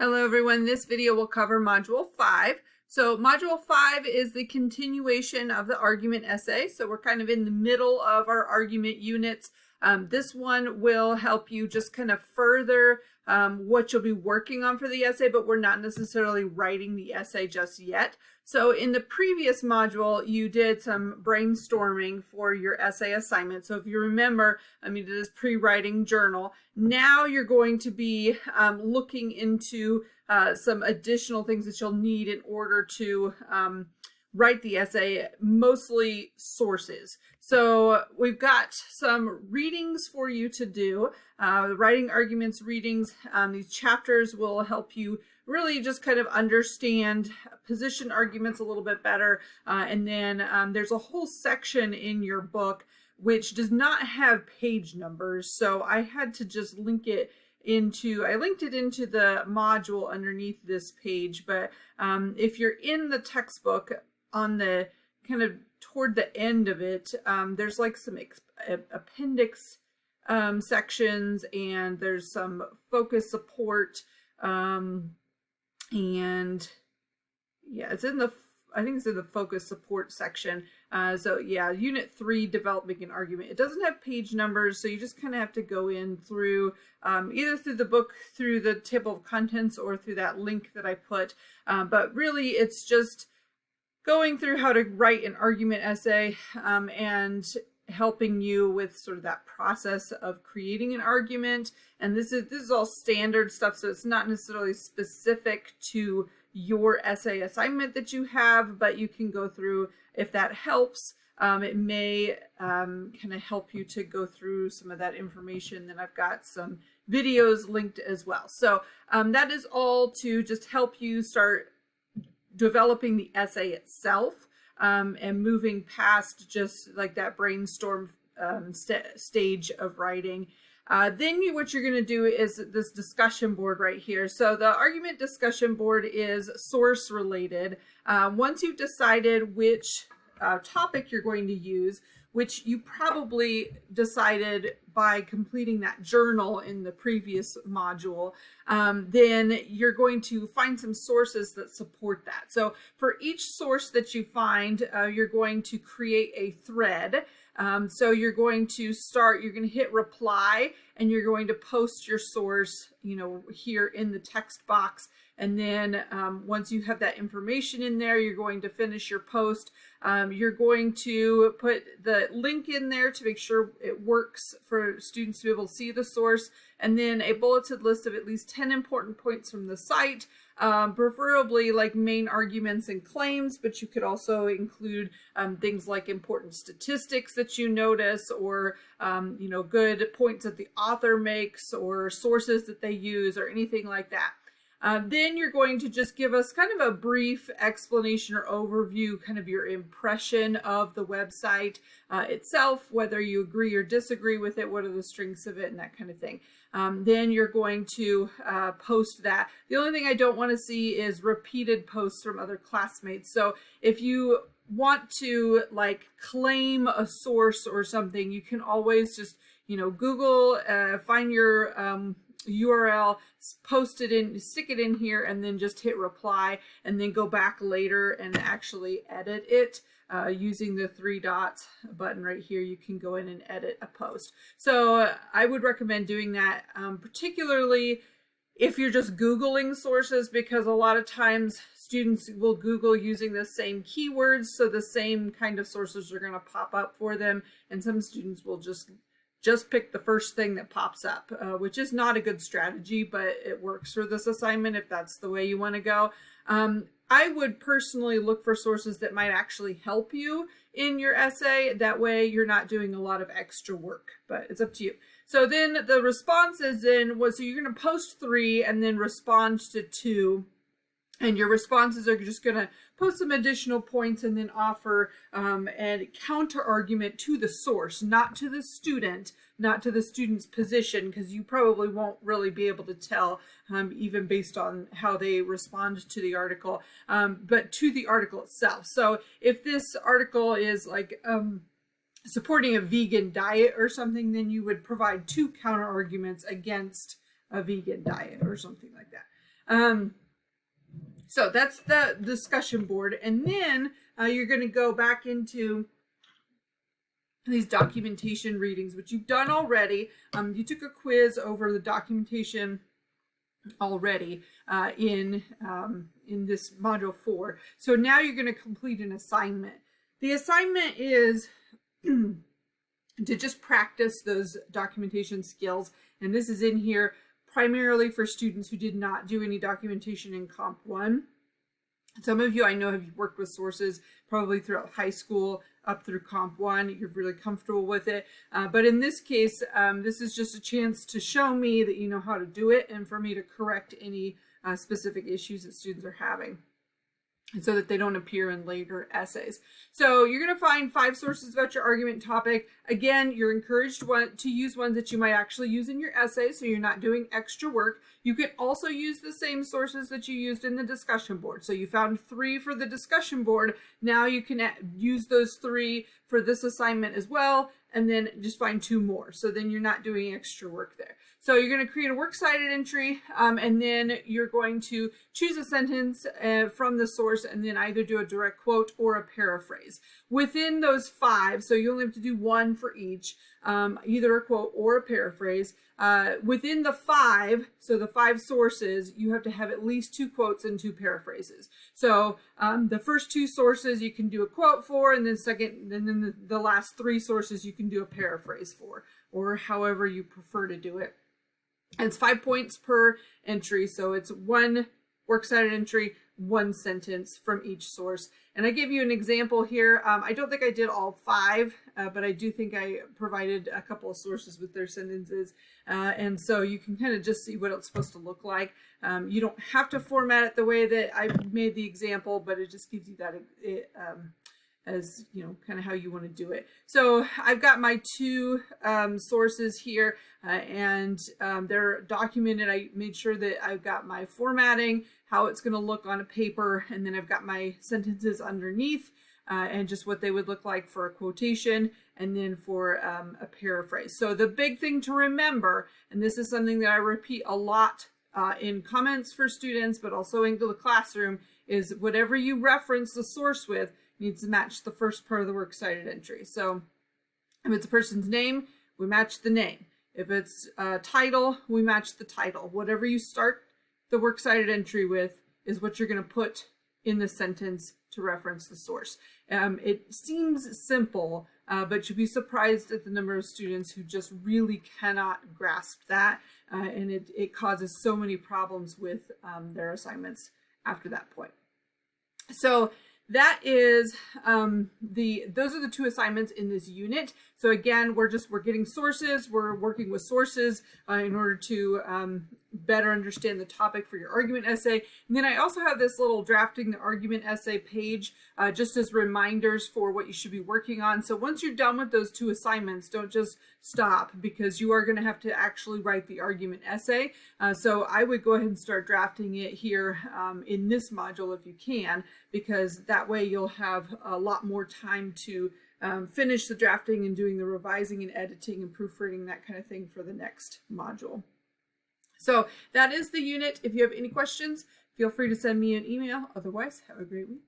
Hello everyone, this video will cover Module 5. So Module 5 is the continuation of the argument essay. So we're kind of in the middle of our argument units. This one will help you just kind of further what you'll be working on for the essay, but we're not necessarily writing the essay just yet. So in the previous module, you did some brainstorming for your essay assignment. So if you remember, you did this pre-writing journal. Now you're going to be looking into some additional things that you'll need in order to write the essay, mostly sources. So we've got some readings for you to do, writing arguments readings. These chapters will help you really just kind of understand position arguments a little bit better. And then there's a whole section in your book which does not have page numbers. So I had to just link it into, I linked it into the module underneath this page. But if you're in the textbook, on the kind of toward the end of it, there's like some appendix sections, and there's some focus support, and yeah, it's in the, I think it's in the focus support section. So yeah, Unit 3, developing an argument. It doesn't have page numbers, so you just kind of have to go in through either through the book, through the table of contents, or through that link that I put. But really, it's just going through how to write an argument essay and helping you with sort of that process of creating an argument. And this is all standard stuff, so it's not necessarily specific to your essay assignment that you have, but you can go through if that helps. It may kind of help you to go through some of that information. Then I've got some videos linked as well. So that is all to just help you start developing the essay itself and moving past just like that brainstorm stage of writing. Then what you're going to do is this discussion board right here. So the argument discussion board is source related. Once you've decided which topic you're going to use, which you probably decided by completing that journal in the previous module, then you're going to find some sources that support that. So for each source that you find, you're going to create a thread. So you're going to start, you're going to hit reply, and you're going to post your source, here in the text box. And then once you have that information in there, you're going to finish your post. You're going to put the link in there to make sure it works for students to be able to see the source, and then a bulleted list of at least 10 important points from the site, preferably like main arguments and claims, but you could also include things like important statistics that you notice, or good points that the author makes, or sources that they use, or anything like that. Then you're going to just give us kind of a brief explanation or overview, kind of your impression of the website itself, whether you agree or disagree with it, what are the strengths of it, and that kind of thing. Then you're going to post that. The only thing I don't want to see is repeated posts from other classmates. So if you want to like claim a source or something, you can always just, Google, find your URL, post it in, stick it in here, and then just hit reply, and then go back later and actually edit it using the 3 dots button right here. You can go in and edit a post. So I would recommend doing that, particularly if you're just Googling sources, because a lot of times students will Google using the same keywords, so the same kind of sources are going to pop up for them, and some students will just pick the first thing that pops up, which is not a good strategy, but it works for this assignment if that's the way you want to go. I would personally look for sources that might actually help you in your essay. That way you're not doing a lot of extra work, but it's up to you. So then the responses so you're going to post 3 and then respond to 2. And your responses are just going to post some additional points and then offer a counter argument to the source, not to the student, not to the student's position, because you probably won't really be able to tell even based on how they respond to the article, but to the article itself. So if this article is like supporting a vegan diet or something, then you would provide 2 counter arguments against a vegan diet or something like that. So that's the discussion board. And then you're going to go back into these documentation readings, which you've done already. You took a quiz over the documentation already in this module 4. So now you're going to complete an assignment. The assignment is to just practice those documentation skills. And this is in here primarily for students who did not do any documentation in Comp 1. Some of you I know have worked with sources probably throughout high school up through Comp 1. You're really comfortable with it. But in this case, this is just a chance to show me that you know how to do it and for me to correct any specific issues that students are having, and so that they don't appear in later essays. So you're going to find 5 sources about your argument topic. Again, you're encouraged to use ones that you might actually use in your essay, so you're not doing extra work. You can also use the same sources that you used in the discussion board. So you found 3 for the discussion board. Now you can use those 3 for this assignment as well, and then just find 2 more. So then you're not doing extra work there. So you're going to create a works cited entry, and then you're going to choose a sentence from the source and then either do a direct quote or a paraphrase. Within those 5, so you only have to do 1 for each, either a quote or a paraphrase. Within the 5, so the 5 sources, you have to have at least 2 quotes and 2 paraphrases. So the first 2 sources you can do a quote for, and then the last 3 sources you can do a paraphrase for, or however you prefer to do it. It's 5 points per entry, so it's 1 works cited entry, 1 sentence from each source. And I gave you an example here. I don't think I did all 5, but I do think I provided a couple of sources with their sentences. And so you can kind of just see what it's supposed to look like. You don't have to format it the way that I made the example, but it just gives you that as you know, kind of how you want to do it. So I've got my 2 sources here, and they're documented. I made sure that I've got my formatting, how it's going to look on a paper, and then I've got my sentences underneath, and just what they would look like for a quotation, and then for a paraphrase. So the big thing to remember, and this is something that I repeat a lot in comments for students, but also into the classroom, is whatever you reference the source with needs to match the first part of the works cited entry. So if it's a person's name, we match the name. If it's a title, we match the title. Whatever you start the works cited entry with is what you're going to put in the sentence to reference the source. It seems simple, but you'd be surprised at the number of students who just really cannot grasp that, and it causes so many problems with their assignments after that point. So that is those are the 2 assignments in this unit. So again, we're getting sources, we're working with sources in order to better understand the topic for your argument essay. And then I also have this little drafting the argument essay page just as reminders for what you should be working on. So once you're done with those 2 assignments, don't just stop, because you are going to have to actually write the argument essay. So I would go ahead and start drafting it here in this module if you can, because that way you'll have a lot more time to finish the drafting and doing the revising and editing and proofreading, that kind of thing, for the next module. So that is the unit. If you have any questions, feel free to send me an email. Otherwise, have a great week.